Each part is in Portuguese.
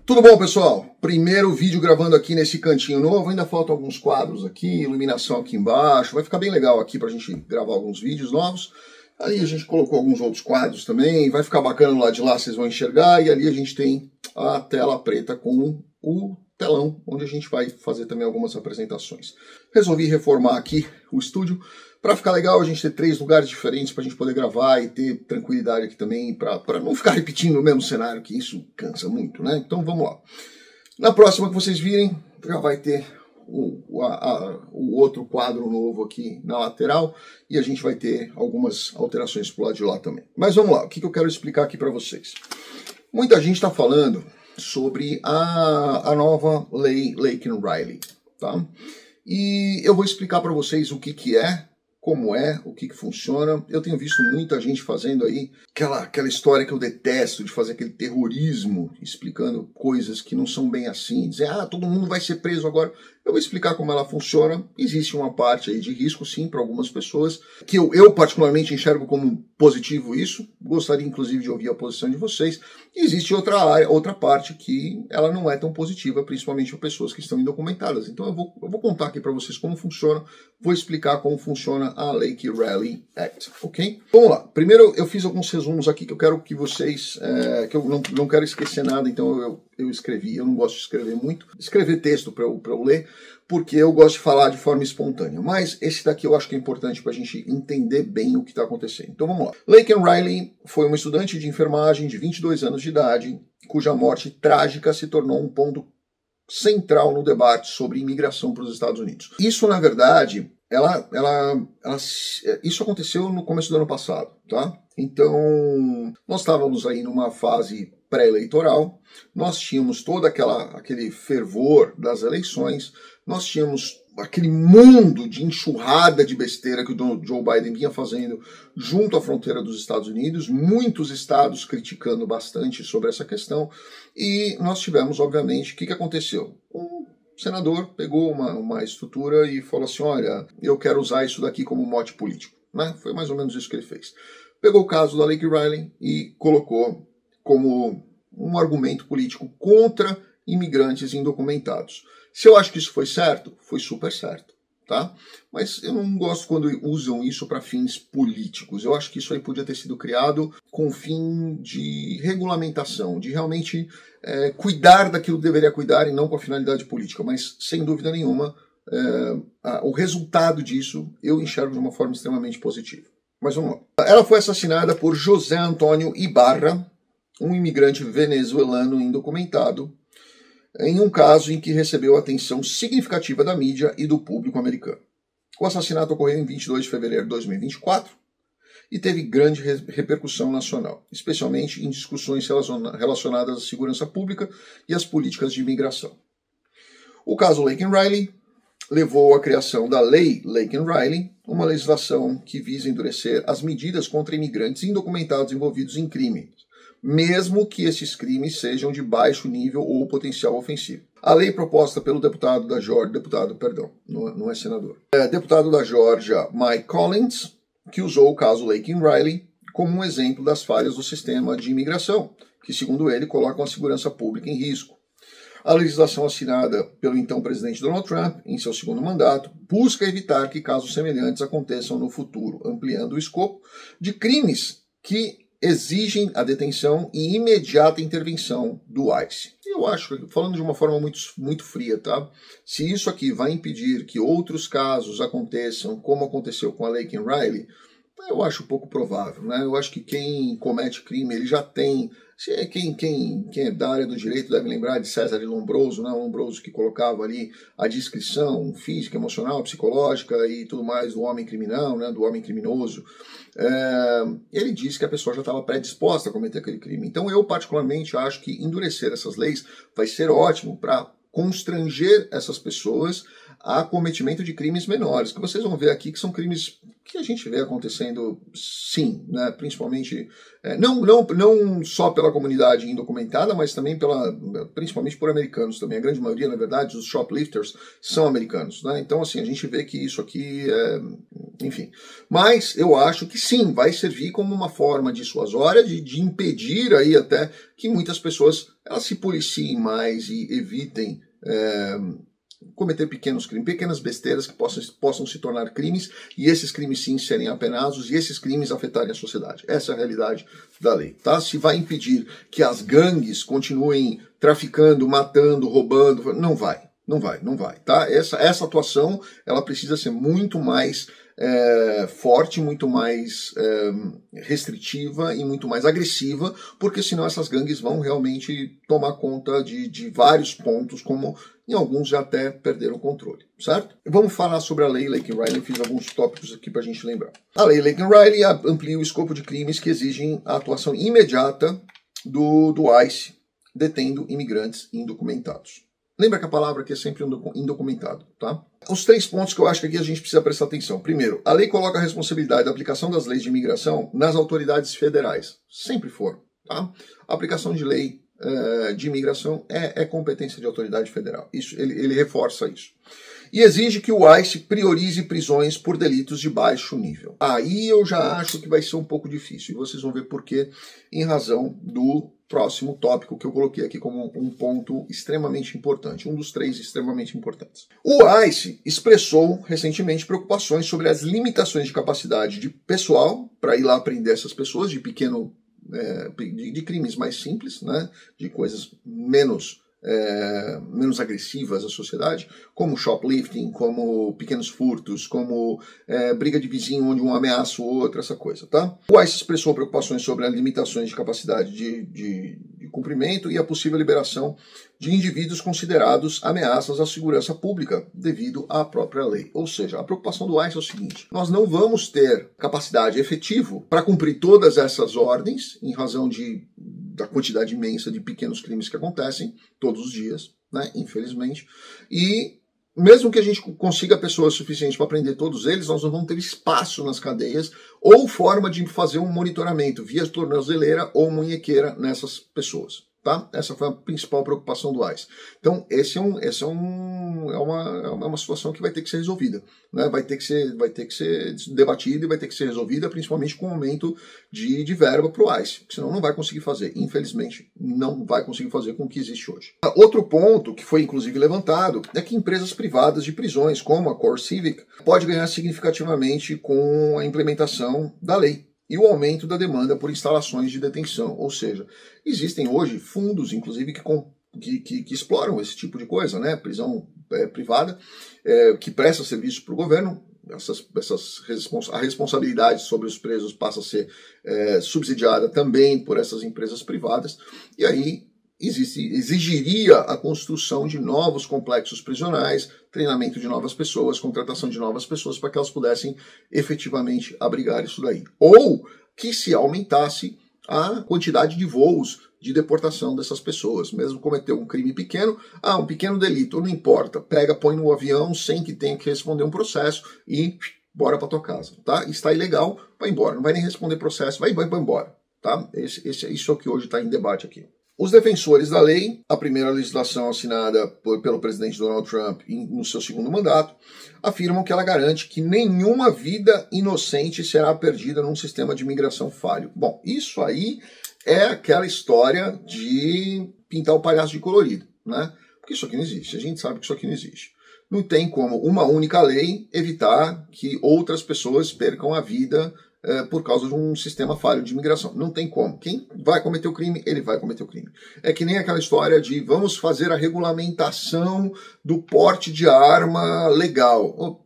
Tudo bom, pessoal? Primeiro vídeo gravando aqui nesse cantinho novo, ainda faltam alguns quadros aqui, iluminação aqui embaixo, vai ficar bem legal aqui pra gente gravar alguns vídeos novos. Ali a gente colocou alguns outros quadros também, vai ficar bacana do lado de lá, vocês vão enxergar, e ali a gente tem a tela preta com o telão, onde a gente vai fazer também algumas apresentações. Resolvi reformar aqui o estúdio, para ficar legal a gente ter 3 lugares diferentes para a gente poder gravar e ter tranquilidade aqui também, para não ficar repetindo o mesmo cenário, que isso cansa muito, né? Então vamos lá. Na próxima que vocês virem, já vai ter o outro quadro novo aqui na lateral e a gente vai ter algumas alterações pro lado de lá também. Mas vamos lá, o que eu quero explicar aqui para vocês. Muita gente está falando sobre a nova lei Laken Riley, tá? E eu vou explicar para vocês o que é, como é, o que funciona. Eu tenho visto muita gente fazendo aí aquela história que eu detesto, de fazer aquele terrorismo, explicando coisas que não são bem assim, dizer, todo mundo vai ser preso agora. Eu vou explicar como ela funciona. Existe uma parte aí de risco, sim, para algumas pessoas, que eu particularmente enxergo como positivo isso. Gostaria, inclusive, de ouvir a posição de vocês. E existe outra parte que ela não é tão positiva, principalmente para pessoas que estão indocumentadas. Então eu vou contar aqui para vocês como funciona, vou explicar como funciona a Laken Riley Act, ok? Vamos lá. Primeiro eu fiz alguns resumos aqui que eu quero que vocês, que eu não quero esquecer nada, então eu escrevi. Eu não gosto de escrever muito, escrever texto para eu ler, porque eu gosto de falar de forma espontânea. Mas esse daqui eu acho que é importante para a gente entender bem o que está acontecendo. Então vamos lá. Laken Riley foi uma estudante de enfermagem de 22 anos de idade, cuja morte trágica se tornou um ponto central no debate sobre imigração para os Estados Unidos. Isso, na verdade, isso aconteceu no começo do ano passado, tá? Então, nós estávamos aí numa fase pré-eleitoral, nós tínhamos todo aquele fervor das eleições, nós tínhamos aquele mundo de enxurrada de besteira que o Joe Biden vinha fazendo junto à fronteira dos Estados Unidos, muitos estados criticando bastante sobre essa questão, e nós tivemos, obviamente, o que aconteceu? Um senador pegou uma estrutura e falou assim, olha, eu quero usar isso daqui como mote político, né? Foi mais ou menos isso que ele fez. Pegou o caso da Laken Riley e colocou como um argumento político contra imigrantes indocumentados. Se eu acho que isso foi certo, foi super certo, tá? Mas eu não gosto quando usam isso para fins políticos. Eu acho que isso aí podia ter sido criado com o fim de regulamentação, de realmente cuidar daquilo que deveria cuidar e não com a finalidade política. Mas, sem dúvida nenhuma, o resultado disso eu enxergo de uma forma extremamente positiva. Mas vamos lá. Ela foi assassinada por José Antônio Ibarra, um imigrante venezuelano indocumentado, em um caso em que recebeu atenção significativa da mídia e do público americano. O assassinato ocorreu em 22 de fevereiro de 2024 e teve grande repercussão nacional, especialmente em discussões relacionadas à segurança pública e às políticas de imigração. O caso Laken Riley levou à criação da Lei Laken Riley, uma legislação que visa endurecer as medidas contra imigrantes indocumentados envolvidos em crimes, mesmo que esses crimes sejam de baixo nível ou potencial ofensivo. A lei proposta pelo deputado da Geórgia, não é senador, deputado da Geórgia, Mike Collins, que usou o caso Laken Riley como um exemplo das falhas do sistema de imigração, que, segundo ele, colocam a segurança pública em risco. A legislação assinada pelo então presidente Donald Trump, em seu segundo mandato, busca evitar que casos semelhantes aconteçam no futuro, ampliando o escopo de crimes que exigem a detenção e imediata intervenção do ICE. Eu acho, falando de uma forma muito fria, tá? Se isso aqui vai impedir que outros casos aconteçam, como aconteceu com a Laken Riley, eu acho pouco provável, né? Eu acho que quem comete crime, ele já tem... Quem é da área do direito deve lembrar de César de Lombroso, né? Lombroso que colocava ali a descrição física, emocional, psicológica e tudo mais do homem criminal, né? Do homem criminoso. Ele disse que a pessoa já estava predisposta a cometer aquele crime. Então eu particularmente acho que endurecer essas leis vai ser ótimo para constranger essas pessoas a cometimento de crimes menores, que vocês vão ver aqui que são crimes que a gente vê acontecendo, sim, né? Principalmente, não só pela comunidade indocumentada, mas também principalmente por americanos também. A grande maioria, na verdade, os shoplifters são americanos, né? Então, assim, a gente vê que isso aqui, enfim. Mas eu acho que sim, vai servir como uma forma dissuasória de impedir aí até que muitas pessoas elas se policiem mais e evitem cometer pequenos crimes, pequenas besteiras que possam se tornar crimes, e esses crimes sim serem apenados, e esses crimes afetarem a sociedade. Essa é a realidade da lei, tá? Se vai impedir que as gangues continuem traficando, matando, roubando, não vai, tá? Essa atuação, ela precisa ser muito mais forte, muito mais restritiva e muito mais agressiva, porque senão essas gangues vão realmente tomar conta de vários pontos, como em alguns já até perderam o controle, certo? Vamos falar sobre a lei Laken-Riley, fiz alguns tópicos aqui para a gente lembrar. A lei Laken-Riley amplia o escopo de crimes que exigem a atuação imediata do ICE, detendo imigrantes indocumentados. Lembra que a palavra aqui é sempre indocumentado, tá? Os 3 pontos que eu acho que aqui a gente precisa prestar atenção. Primeiro, a lei coloca a responsabilidade da aplicação das leis de imigração nas autoridades federais. Sempre foram, tá? A aplicação de lei de imigração é competência de autoridade federal. Isso, ele reforça isso. E exige que o ICE priorize prisões por delitos de baixo nível. Aí eu já acho que vai ser um pouco difícil, e vocês vão ver por quê, em razão do próximo tópico que eu coloquei aqui como um ponto extremamente importante, um dos 3 extremamente importantes. O ICE expressou recentemente preocupações sobre as limitações de capacidade de pessoal para ir lá prender essas pessoas de de crimes mais simples, né, de coisas menos agressivas à sociedade, como shoplifting, como pequenos furtos, como briga de vizinho onde um ameaça o outro, essa coisa, tá? O ICE expressou preocupações sobre as limitações de capacidade de cumprimento e a possível liberação de indivíduos considerados ameaças à segurança pública devido à própria lei. Ou seja, a preocupação do ICE é o seguinte: nós não vamos ter capacidade efetiva para cumprir todas essas ordens em razão da quantidade imensa de pequenos crimes que acontecem todos os dias, né, infelizmente, e mesmo que a gente consiga pessoas suficientes para prender todos eles, nós não vamos ter espaço nas cadeias ou forma de fazer um monitoramento via tornozeleira ou munhequeira nessas pessoas. Tá? Essa foi a principal preocupação do ICE. Então, é uma situação que vai ter que ser resolvida, né? Vai ter que ser debatida e vai ter que ser resolvida, principalmente com o aumento de verba para o ICE, senão não vai conseguir fazer. Infelizmente, não vai conseguir fazer com o que existe hoje. Outro ponto que foi inclusive levantado é que empresas privadas de prisões, como a CoreCivic, pode ganhar significativamente com a implementação da lei e o aumento da demanda por instalações de detenção. Ou seja, existem hoje fundos, inclusive, que exploram esse tipo de coisa, né? Prisão privada, que presta serviço para o governo. A responsabilidade sobre os presos passa a ser subsidiada também por essas empresas privadas, e aí exigiria a construção de novos complexos prisionais, treinamento de novas pessoas, contratação de novas pessoas para que elas pudessem efetivamente abrigar isso daí. Ou que se aumentasse a quantidade de voos de deportação dessas pessoas. Mesmo cometer um crime pequeno, um pequeno delito, não importa, pega, põe no avião sem que tenha que responder um processo e bora para tua casa, tá? Está ilegal, vai embora, não vai nem responder processo, vai embora, tá? Isso é o que hoje está em debate aqui. Os defensores da lei, a primeira legislação assinada pelo presidente Donald Trump no seu 2º mandato, afirmam que ela garante que nenhuma vida inocente será perdida num sistema de imigração falho. Bom, isso aí é aquela história de pintar o palhaço de colorido, né? Porque isso aqui não existe, a gente sabe que isso aqui não existe. Não tem como uma única lei evitar que outras pessoas percam a vida por causa de um sistema falho de imigração. Não tem como. Quem vai cometer o crime, ele vai cometer o crime. É que nem aquela história de vamos fazer a regulamentação do porte de arma legal.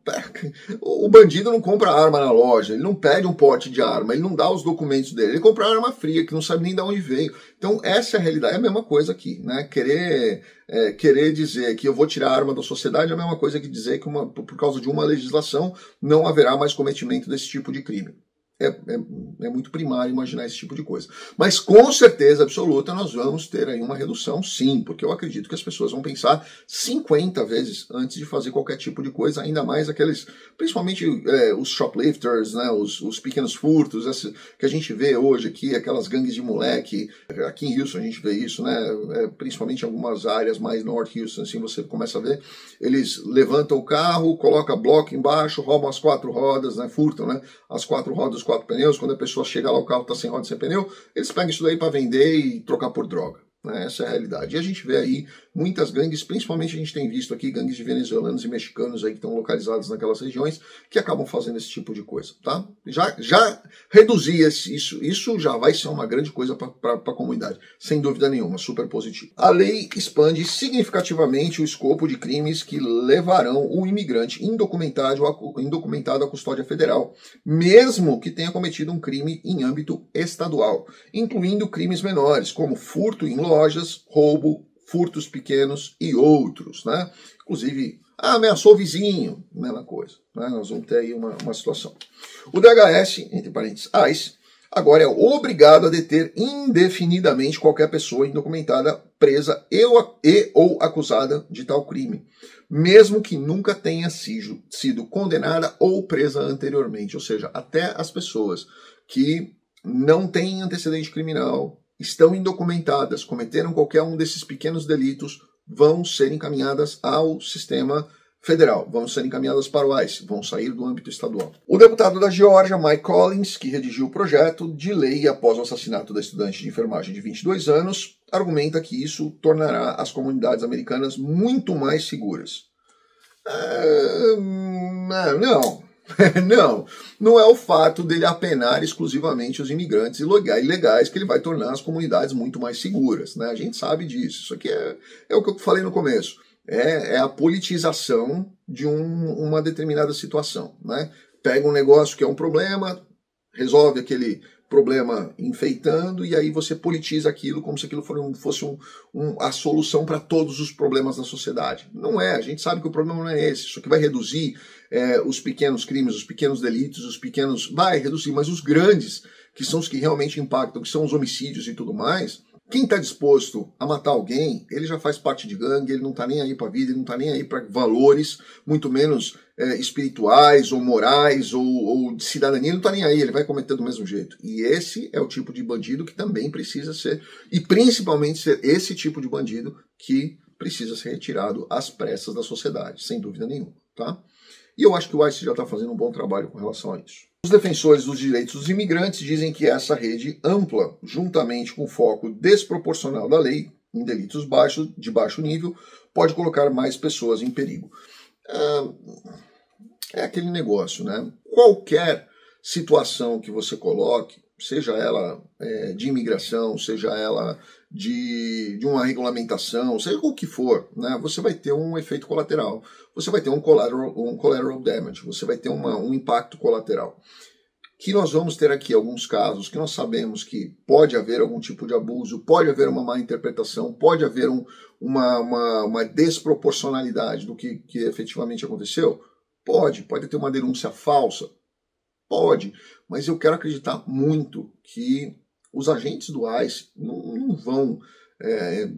O bandido não compra arma na loja, ele não pede um porte de arma, ele não dá os documentos dele, ele compra arma fria, que não sabe nem de onde veio. Então essa é a realidade, é a mesma coisa aqui, né? Querer dizer que eu vou tirar a arma da sociedade é a mesma coisa que dizer que por causa de uma legislação não haverá mais cometimento desse tipo de crime. É muito primário imaginar esse tipo de coisa. Mas com certeza absoluta nós vamos ter aí uma redução, sim, porque eu acredito que as pessoas vão pensar 50 vezes antes de fazer qualquer tipo de coisa, ainda mais aqueles, principalmente os shoplifters, né, os pequenos furtos, que a gente vê hoje aqui, aquelas gangues de moleque. Aqui em Houston a gente vê isso, né, principalmente em algumas áreas mais North Houston, assim você começa a ver, eles levantam o carro, colocam bloco embaixo, roubam as 4 rodas, né, furtam, né, as 4 rodas, os 4 pneus. Quando a pessoa chega lá, o carro está sem roda, sem pneu, eles pegam isso daí para vender e trocar por droga, Né? Essa é a realidade. E a gente vê aí muitas gangues, principalmente a gente tem visto aqui gangues de venezuelanos e mexicanos aí que estão localizados naquelas regiões, que acabam fazendo esse tipo de coisa. Tá? Já reduzir isso já vai ser uma grande coisa para a comunidade, sem dúvida nenhuma, super positivo. A lei expande significativamente o escopo de crimes que levarão o imigrante indocumentado à custódia federal, mesmo que tenha cometido um crime em âmbito estadual, incluindo crimes menores, como furto em lojas, roubo, furtos pequenos e outros, né? Inclusive, ameaçou o vizinho, mesma coisa, né? Nós vamos ter aí uma situação. O DHS, entre parênteses, ICE, agora é obrigado a deter indefinidamente qualquer pessoa indocumentada presa ou acusada de tal crime, mesmo que nunca tenha sido condenada ou presa anteriormente, ou seja, até as pessoas que não têm antecedente criminal, estão indocumentadas, cometeram qualquer um desses pequenos delitos, vão ser encaminhadas ao sistema federal, vão ser encaminhadas para o ICE, vão sair do âmbito estadual. O deputado da Geórgia, Mike Collins, que redigiu o projeto de lei após o assassinato da estudante de enfermagem de 22 anos, argumenta que isso tornará as comunidades americanas muito mais seguras. Não é o fato dele apenar exclusivamente os imigrantes ilegais que ele vai tornar as comunidades muito mais seguras, né? A gente sabe disso. Isso aqui é o que eu falei no começo. É a politização de uma determinada situação, né? Pega um negócio que é um problema, resolve aquele problema enfeitando, e aí você politiza aquilo como se aquilo fosse a solução para todos os problemas da sociedade. Não é, a gente sabe que o problema não é esse. Isso aqui vai reduzir os pequenos crimes, os pequenos delitos, vai reduzir, mas os grandes, que são os que realmente impactam, que são os homicídios e tudo mais, quem está disposto a matar alguém, ele já faz parte de gangue, ele não está nem aí para a vida, ele não está nem aí para valores, muito menos espirituais ou morais ou de cidadania, ele não está nem aí, ele vai cometer do mesmo jeito. E esse é o tipo de bandido que também precisa ser, e principalmente ser esse tipo de bandido que precisa ser retirado às pressas da sociedade, sem dúvida nenhuma. Tá? E eu acho que o ICE já está fazendo um bom trabalho com relação a isso. Os defensores dos direitos dos imigrantes dizem que essa rede ampla, juntamente com o foco desproporcional da lei em delitos de baixo nível, pode colocar mais pessoas em perigo. É aquele negócio, né? Qualquer situação que você coloque, seja ela de imigração, seja ela de uma regulamentação, seja o que for, né? Você vai ter um efeito colateral, você vai ter um collateral damage, você vai ter um impacto colateral. Que nós vamos ter aqui alguns casos que nós sabemos que pode haver algum tipo de abuso, pode haver uma má interpretação, pode haver uma desproporcionalidade do que efetivamente aconteceu. Pode ter uma denúncia falsa, pode, mas eu quero acreditar muito que os agentes do ICE não vão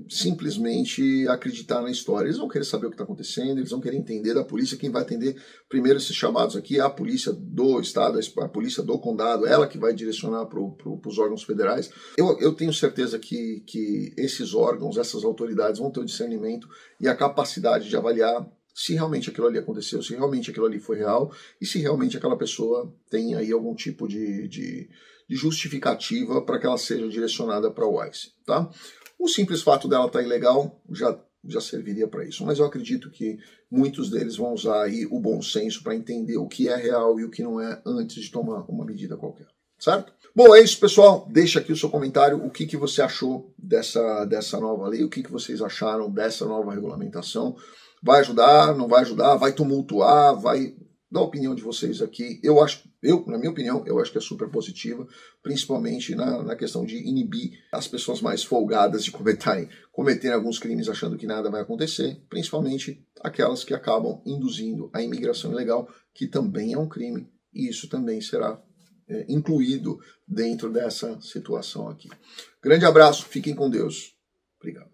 simplesmente acreditar na história. Eles vão querer saber o que está acontecendo, eles vão querer entender da polícia. Quem vai atender primeiro esses chamados aqui é a polícia do estado, a polícia do condado, ela que vai direcionar para os órgãos federais. Eu tenho certeza que esses órgãos, essas autoridades vão ter o discernimento e a capacidade de avaliar se realmente aquilo ali aconteceu, se realmente aquilo ali foi real e se realmente aquela pessoa tem aí algum tipo de justificativa para que ela seja direcionada para o ICE, tá? O simples fato dela estar ilegal já serviria para isso, mas eu acredito que muitos deles vão usar aí o bom senso para entender o que é real e o que não é antes de tomar uma medida qualquer, certo? Bom, é isso, pessoal. Deixa aqui o seu comentário, o que você achou dessa nova lei, o que vocês acharam dessa nova regulamentação. Vai ajudar, não vai ajudar, vai tumultuar, vai dar a opinião de vocês aqui. Na minha opinião, eu acho que é super positiva, principalmente na questão de inibir as pessoas mais folgadas de cometerem alguns crimes achando que nada vai acontecer, principalmente aquelas que acabam induzindo a imigração ilegal, que também é um crime, e isso também será incluído dentro dessa situação aqui. Grande abraço, fiquem com Deus. Obrigado.